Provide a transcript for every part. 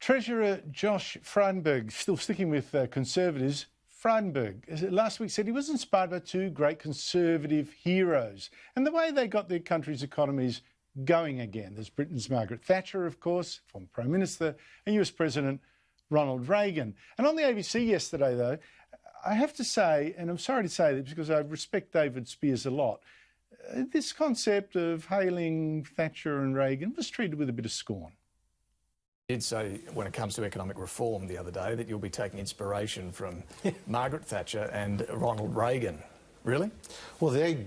Treasurer Josh Frydenberg, still sticking with Conservatives. Frydenberg, last week, said he was inspired by two great Conservative heroes and the way they got their country's economies going again. There's Britain's Margaret Thatcher, of course, former Prime Minister, and US President Ronald Reagan. And on the ABC yesterday, though, I have to say, and I'm sorry to say this because I respect David Spears a lot, this concept of hailing Thatcher and Reagan was treated with a bit of scorn. I did say when it comes to economic reform the other day that you'll be taking inspiration from Margaret Thatcher and Ronald Reagan. Really? Well, they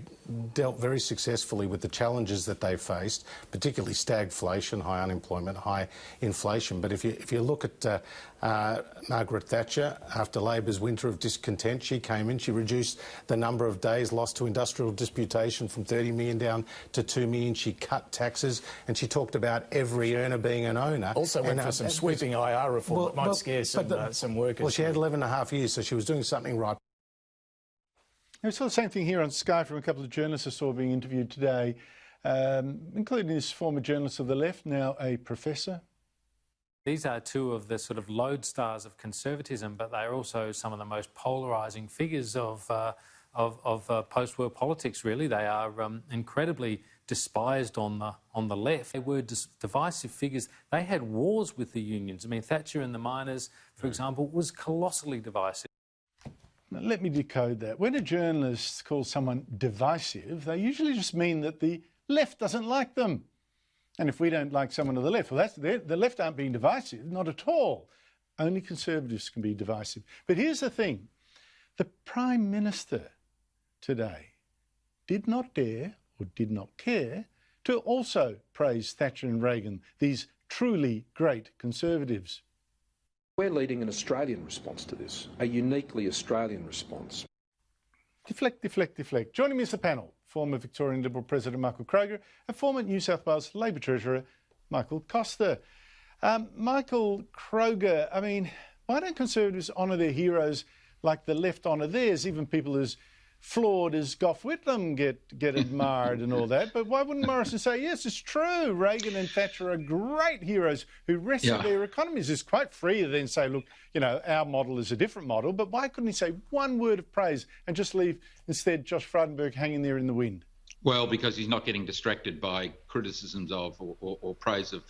dealt very successfully with the challenges that they faced, particularly stagflation, high unemployment, high inflation. But if you look at Margaret Thatcher, after Labor's winter of discontent, she came in, she reduced the number of days lost to industrial disputation from 30 million down to 2 million. She cut taxes, and she talked about every earner being an owner. Also went for some sweeping IR reform that might scare some workers. Well, she had 11.5 years, so she was doing something right. We saw the same thing here on Sky from a couple of journalists I saw being interviewed today, including this former journalist of the left, now a professor. These are two of the sort of lodestars of conservatism, but they're also some of the most polarising figures of post-war politics, really. They are incredibly despised on the left. They were divisive figures. They had wars with the unions. I mean, Thatcher and the miners, for example, was colossally divisive. Now, let me decode that. When a journalist calls someone divisive, they usually just mean that the left doesn't like them. And if we don't like someone on the left, well, the left aren't being divisive, not at all. Only Conservatives can be divisive. But here's the thing. The Prime Minister today did not dare or did not care to also praise Thatcher and Reagan, these truly great Conservatives. We're leading an Australian response to this, a uniquely Australian response. Deflect, deflect, deflect. Joining me is the panel, former Victorian Liberal President Michael Kroger and former New South Wales Labor Treasurer Michael Costa. Michael Kroger, I mean, why don't Conservatives honour their heroes like the left honour theirs? Even people as flawed as Gough Whitlam get admired and all that. But why wouldn't Morrison say, yes, it's true, Reagan and Thatcher are great heroes who wrestled their economies? It's quite free to then say, look, you know, our model is a different model. But why couldn't he say one word of praise and just leave instead Josh Frydenberg hanging there in the wind? Well, because he's not getting distracted by criticisms of or praise of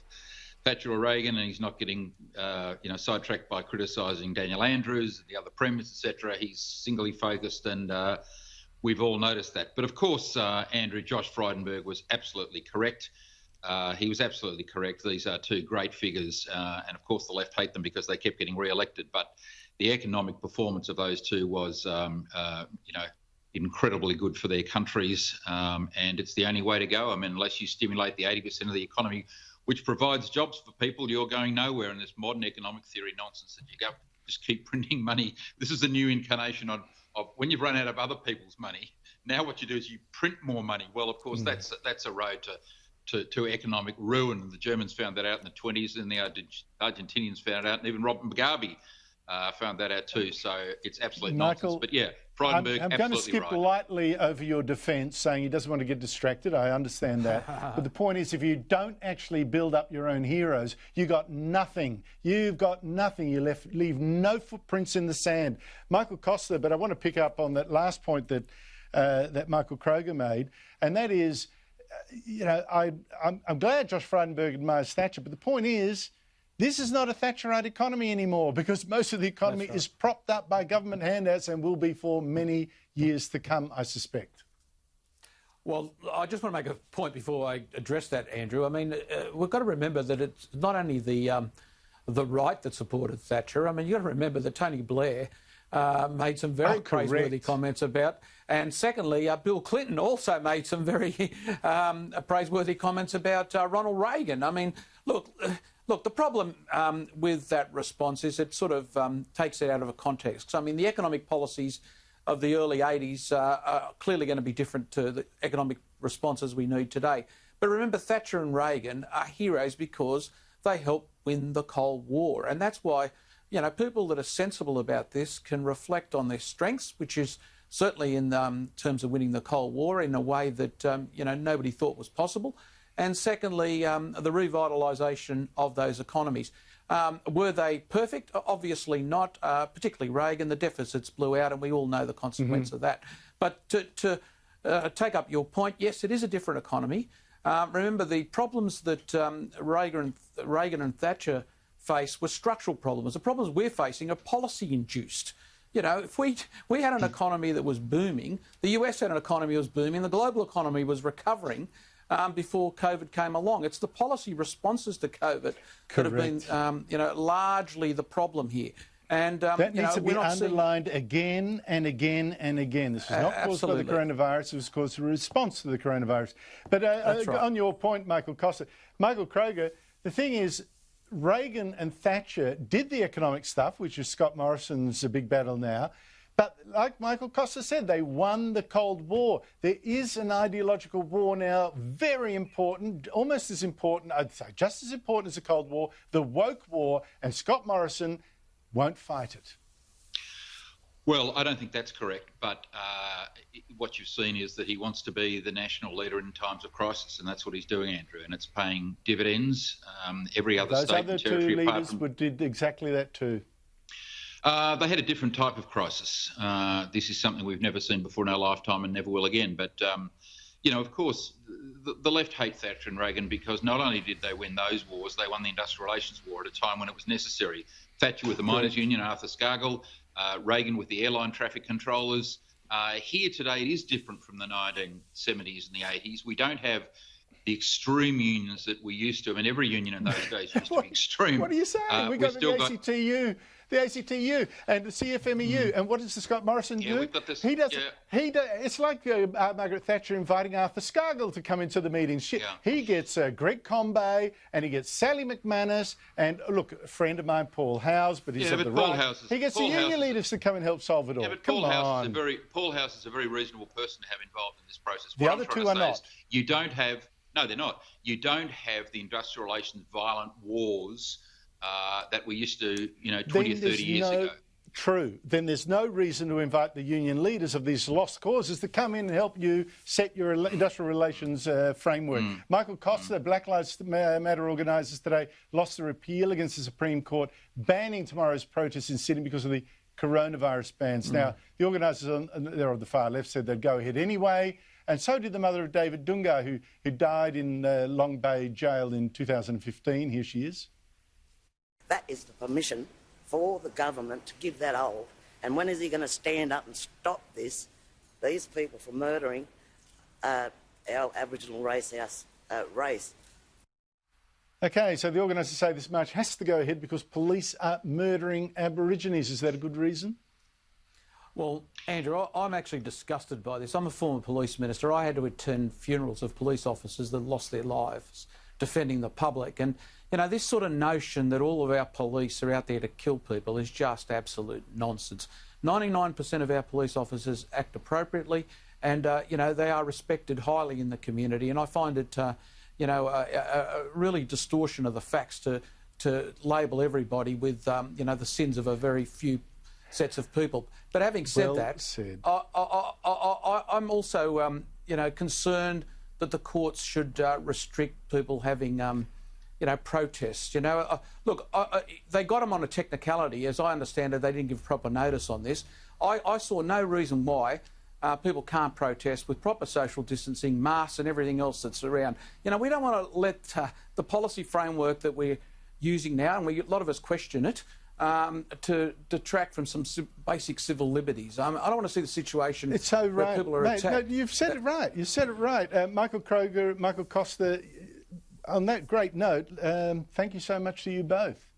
Thatcher or Reagan, and he's not getting sidetracked by criticising Daniel Andrews, the other premiers, etc. He's singly focused, and we've all noticed that. But of course, Josh Frydenberg was absolutely correct. He was absolutely correct. These are two great figures, and of course the left hate them because they kept getting re-elected. But the economic performance of those two was, incredibly good for their countries, and it's the only way to go. I mean, unless you stimulate the 80% of the economy which provides jobs for people, you're going nowhere in this modern economic theory nonsense that you go just keep printing money. This is the new incarnation of when you've run out of other people's money. Now what you do is you print more money. Well, of course, that's a road to economic ruin. And the Germans found that out in the 20s, and the Argentinians found out, and even Robert Mugabe found that out too. So it's absolute nonsense. But yeah, Frydenberg, I'm going to skip lightly over your defence, saying he doesn't want to get distracted. I understand that. But the point is, if you don't actually build up your own heroes, you got nothing. You've got nothing. You leave no footprints in the sand. Michael Costa, but I want to pick up on that last point that that Michael Kroger made, and that is, I'm glad Josh Frydenberg admires Thatcher, but the point is, this is not a Thatcherite economy anymore, because most of the economy is propped up by government handouts and will be for many years to come, I suspect. Well, I just want to make a point before I address that, Andrew. I mean, we've got to remember that it's not only the right that supported Thatcher. I mean, you've got to remember that Tony Blair made some very praiseworthy comments about, and secondly, Bill Clinton also made some very praiseworthy comments about Ronald Reagan. I mean, look, the problem with that response is it sort of takes it out of a context. So, I mean, the economic policies of the early 80s are clearly going to be different to the economic responses we need today. But remember, Thatcher and Reagan are heroes because they helped win the Cold War. And that's why, people that are sensible about this can reflect on their strengths, which is certainly in terms of winning the Cold War in a way that, nobody thought was possible. and secondly, the revitalisation of those economies. Were they perfect? Obviously not, particularly Reagan. The deficits blew out, and we all know the consequence of that. But to take up your point, yes, it is a different economy. Remember, the problems that Reagan and Thatcher faced were structural problems. The problems we're facing are policy-induced. You know, if we had an economy that was booming, the US had an economy that was booming, the global economy was recovering before COVID came along. It's the policy responses to COVID that have been, largely the problem here. And that needs to be underlined again and again and again. This is not caused by the coronavirus. It was caused as a response to the coronavirus. But on your point, Michael Costa, Michael Kroger, the thing is, Reagan and Thatcher did the economic stuff, which is Scott Morrison's big battle now. But like Michael Costa said, they won the Cold War. There is an ideological war now, very important, almost as important, I'd say, just as important as the Cold War, the woke war, and Scott Morrison won't fight it. Well, I don't think that's correct, but what you've seen is that he wants to be the national leader in times of crisis, and that's what he's doing, Andrew, and it's paying dividends. Every other state and territory apart from... Those other two leaders did exactly that too. They had a different type of crisis. This is something we've never seen before in our lifetime and never will again. But, of course, the left hate Thatcher and Reagan because not only did they win those wars, they won the Industrial Relations War at a time when it was necessary. Thatcher with the miners' union, Arthur Scargill, Reagan with the airline traffic controllers. Here today, it is different from the 1970s and the 80s. We don't have the extreme unions that we used to. I mean, every union in those days used to be extreme. What are you saying? We've got the ACTU. The ACTU and the CFMEU, and what does the Scott Morrison do? We've got this, he does. Yeah. It's like Margaret Thatcher inviting Arthur Scargill to come into the meetings. He gets Greg Combay and he gets Sally McManus and look, a friend of mine, Paul Howes, but he's of the right. He gets the union leaders to come and help solve it all. Yeah, but Paul Howes is a very reasonable person to have involved in this process. The other two are not. You don't have. No, they're not. You don't have the industrial relations violent wars that we used to, 20 or 30 years ago. True. Then there's no reason to invite the union leaders of these lost causes to come in and help you set your industrial relations framework. Michael Costa, Black Lives Matter organisers today, lost the repeal against the Supreme Court, banning tomorrow's protests in Sydney because of the coronavirus bans. Now, the organisers, they're on the far left, said they'd go ahead anyway. And so did the mother of David Dunga, who died in Long Bay Jail in 2015. Here she is. That is the permission for the government to give that old. And when is he going to stand up and stop these people from murdering our Aboriginal race? OK, so the organisers say this march has to go ahead because police are murdering Aborigines. Is that a good reason? Well, Andrew, I'm actually disgusted by this. I'm a former police minister. I had to attend funerals of police officers that lost their lives defending the public. And, this sort of notion that all of our police are out there to kill people is just absolute nonsense. 99% of our police officers act appropriately and, they are respected highly in the community. And I find it, a really distortion of the facts to label everybody with, the sins of a very few sets of people. But having said I'm also, concerned that the courts should restrict people having, protests. Look, they got them on a technicality. As I understand it, they didn't give proper notice on this. I saw no reason why people can't protest with proper social distancing, masks and everything else that's around. We don't want to let the policy framework that we're using now, and a lot of us question it, to detract from some basic civil liberties. I don't want to see the situation where people are attacked. No, you've said it right. You said it right. Michael Kroger, Michael Costa, on that great note, thank you so much to you both.